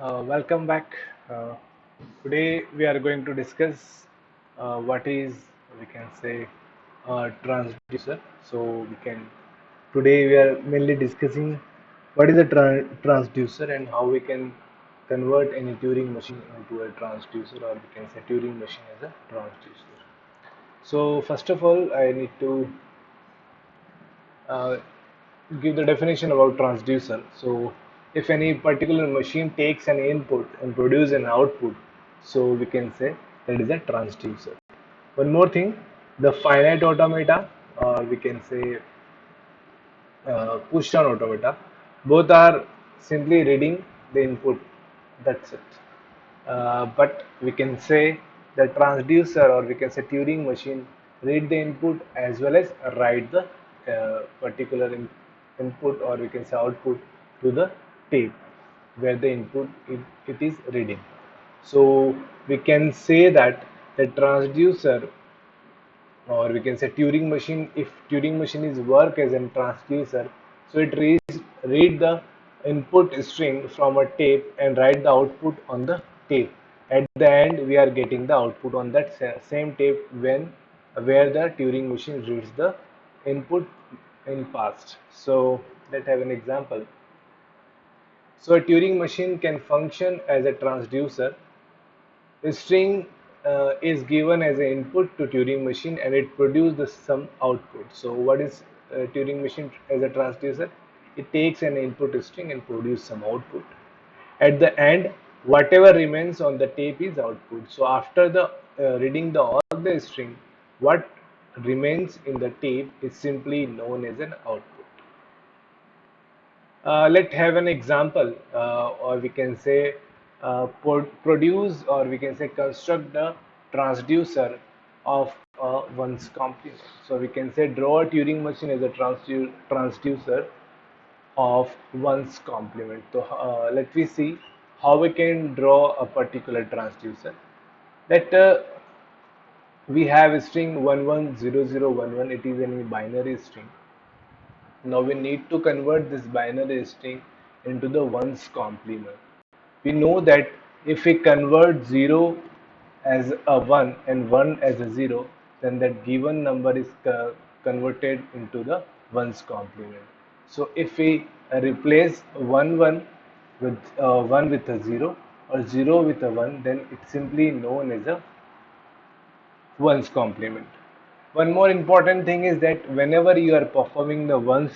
Welcome back. Uh, Today we are going to discuss what is, we can say, transducer. So we can today we are mainly discussing what is a transducer and how we can convert any Turing machine into a transducer, or we can say Turing machine as a transducer. So first of all, I need to uh, give the definition about transducer. So if any particular machine takes an input and produces an output, so we can say that is a transducer. One more thing, the finite automata, or we can say push down automata, both are simply reading the input. That's it. But we can say the transducer, or we can say Turing machine, read the input as well as write the particular input, or we can say output, to the tape where the input it is reading. So we can say that the transducer, or we can say Turing machine, if Turing machine is work as a transducer, so it read the input string from a tape and write the output on the tape. At the end, we are getting the output on that same tape when where the Turing machine reads the input in past. So let's have an example. So a Turing machine can function as a transducer. The string is given as an input to Turing machine and it produces some output. So what is Turing machine as a transducer? It takes an input string and produces some output. At the end, whatever remains on the tape is output. So after the reading the all the string, what remains in the tape is simply known as an output. Let's have an example, or we can say produce, or we can say construct the transducer of one's complement. So we can say draw a Turing machine as a transducer of one's complement. So let me see how we can draw a particular transducer. Let we have a string 110011. It is a binary string. Now we need to convert this binary string into the ones complement. We know that if we convert 0 as a 1 and 1 as a 0, then that given number is converted into the ones complement. So if we replace 1 1 with 1 with a 0, or 0 with a 1, then it's simply known as a ones complement. One more important thing is that whenever you are performing the ones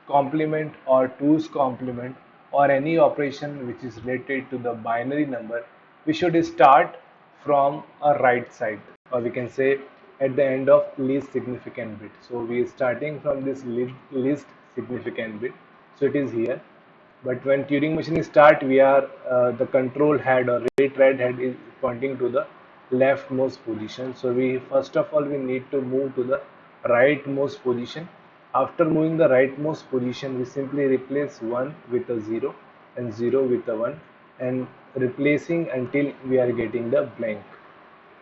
complement or twos complement or any operation which is related to the binary number, we should start from a right side, or we can say at the end of least significant bit. So we are starting from this least significant bit. So it is here. But when Turing machine start, we are the control head or retread head is pointing to the leftmost position. So we first of all we need to move to the rightmost position. After moving the rightmost position, we simply replace 1 with a 0 and 0 with a 1, and replacing until we are getting the blank.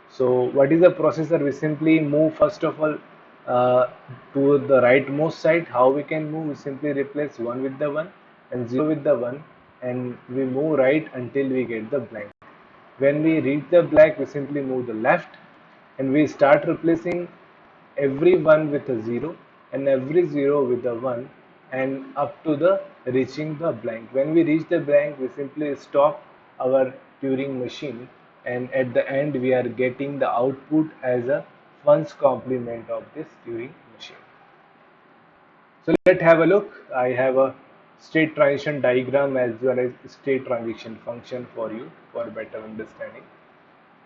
So what is the processor? We simply move first of all uh, to the rightmost side. How we can move? We simply replace 1 with the 1 and 0 with the 1, and we move right until we get the blank. When we reach the blank, we simply move the left and we start replacing every 1 with a 0 and every 0 with a 1, and up to the reaching the blank. When we reach the blank, we simply stop our Turing machine, and at the end we are getting the output as a ones complement of this Turing machine. So let's have a look. I have a state transition diagram as well as state transition function for you for better understanding.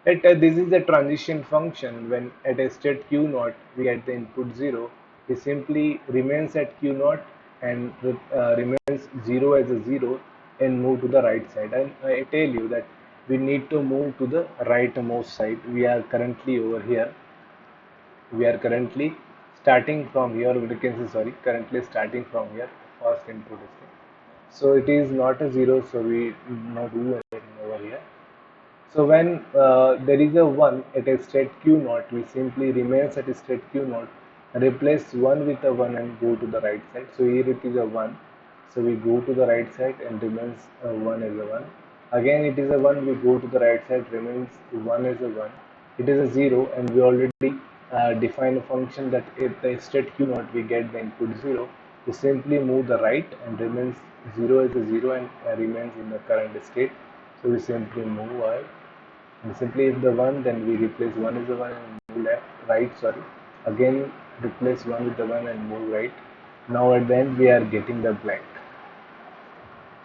This is the transition function. When at a state q naught we get the input 0, it simply remains at q naught and remains 0 as a 0 and move to the right side. And I tell you that we need to move to the rightmost side. We are currently over here. We are currently starting from here. We can say, sorry, currently starting from here. First input is here. So it is not a 0, so we not do anything over here. So when there is a 1 at a state q naught, we simply remains at a state q naught, replace 1 with a 1 and go to the right side. So here it is a 1. So we go to the right side and remains 1 as a 1. Again, it is a 1, we go to the right side, remains 1 is a 1. It is a 0, and we already define a function that if the state q naught we get the input 0, we simply move the right and remains 0 is a 0 and remains in the current state. So we simply move y, and simply if the 1, then we replace 1 is the 1 and move left, right, sorry. Again, replace 1 with the 1 and move right. Now at the end, we are getting the blank.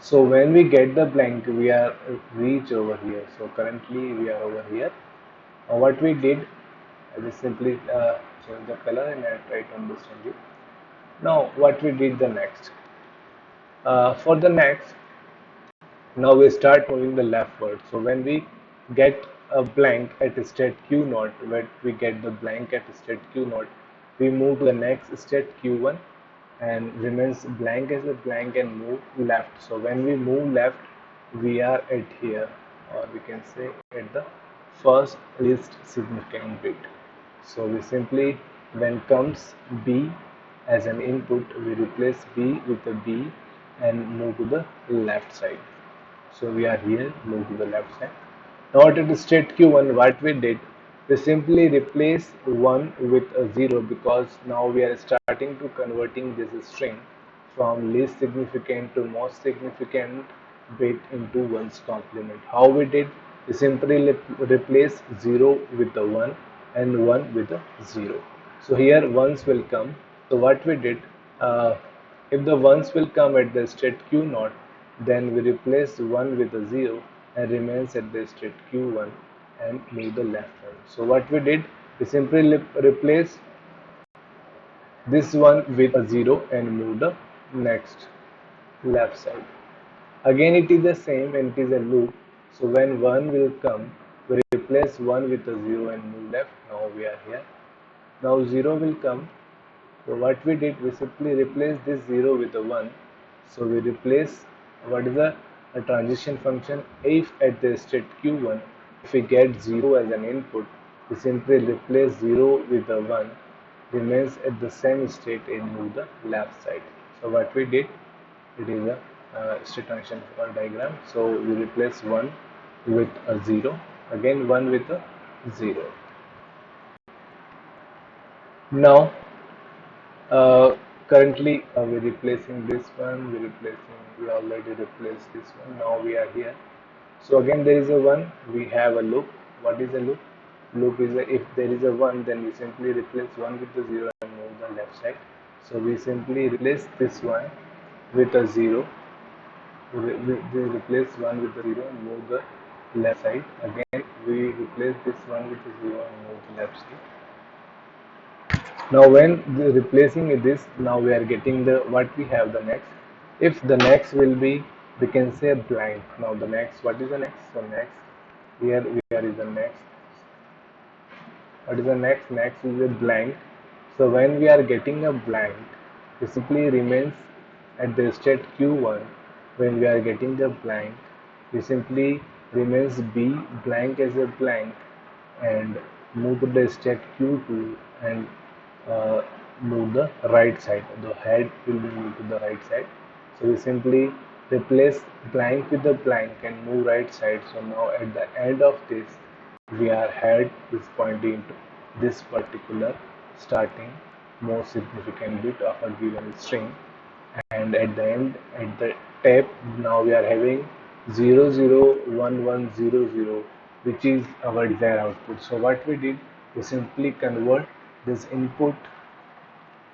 So when we get the blank, we are reach over here. So currently we are over here. What we did, I just simply change the color and I try to understand you. Now what we did the next. For the next, now we start moving the leftward. So when we get a blank at state q naught, when we get the blank at state q naught, we move to the next state q1 and remains blank as a blank and move left. So when we move left, we are at here, or we can say at the first least significant bit. So we simply, when comes B as an input, we replace B with a B and move to the left side. So we are here, move to the left side. Now at state q1, what we did, we simply replace 1 with a 0 because now we are starting to converting this string from least significant to most significant bit into 1's complement. How we did? We simply replace 0 with the 1 and 1 with the 0. So here ones will come. So what we did, if the ones will come at the state q naught, then we replace 1 with a 0 and remains at the state q1 and move the left one. So what we did, we simply replace this one with a 0 and move the next left side. Again it is the same and it is a loop. So when 1 will come, we replace 1 with a 0 and move left. Now we are here. Now 0 will come. So what we did, we simply replace this 0 with a 1. So we replace, what is a transition function? If at the state q1, if we get 0 as an input, we simply replace 0 with a 1, remains at the same state and move the left side. So what we did, it is a state transition diagram. So we replace 1 with a 0, again 1 with a 0. Now currently we're replacing this one, we already replaced this one, now we are here. So again there is a 1, we have a loop. What is a loop? Loop is if there is a 1, then we simply replace 1 with the 0 and move the left side. So we simply replace this one with a 0, we replace 1 with the 0 and move the left side. Again we replace this one with the 0 and move the left side. Now when replacing this, now we are getting the what we have the next. If the next will be, we can say blank. Now the next, what is the next? So next, here is the next. What is the next? Next is a blank. So when we are getting a blank, it simply remains at the state q1. When we are getting the blank, we simply remains b blank as a blank and move to the state q2 and uh, move the right side. The head will be moved to the right side. So we simply replace blank with the blank and move right side. So now at the end of this, we are head is pointing to this particular starting most significant bit of a given string, and at the end at the tab now we are having 001100, which is our desired output. So what we did, we simply convert this input,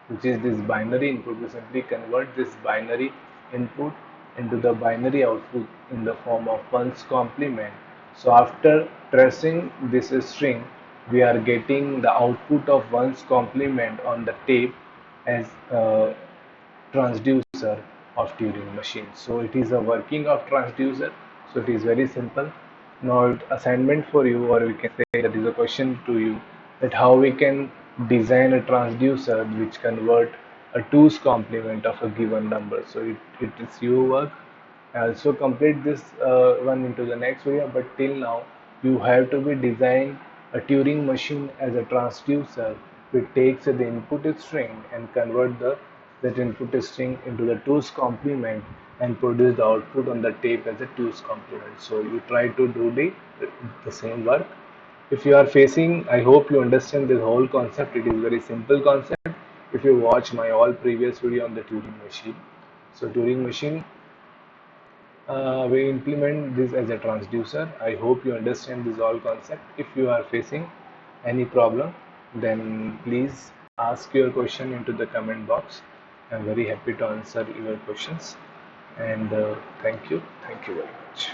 which is this binary input, we simply convert this binary input into the binary output in the form of 1's complement. So after tracing this string, we are getting the output of 1's complement on the tape as transducer of Turing machine. So it is a working of transducer. So it is very simple. Now assignment for you, or we can say that is a question to you, that how we can design a transducer which convert a 2's complement of a given number. So it is your work. Also complete this one into the next video, but till now you have to be design a Turing machine as a transducer which takes the input string and convert the that input string into the 2's complement and produce the output on the tape as a two's complement. So you try to do the same work. If you are facing, I hope you understand this whole concept. It is very simple concept. If you watch my all previous video on the Turing machine, so Turing machine, we implement this as a transducer. I hope you understand this all concept. If you are facing any problem, then please ask your question into the comment box. I'm very happy to answer your questions. And thank you very much.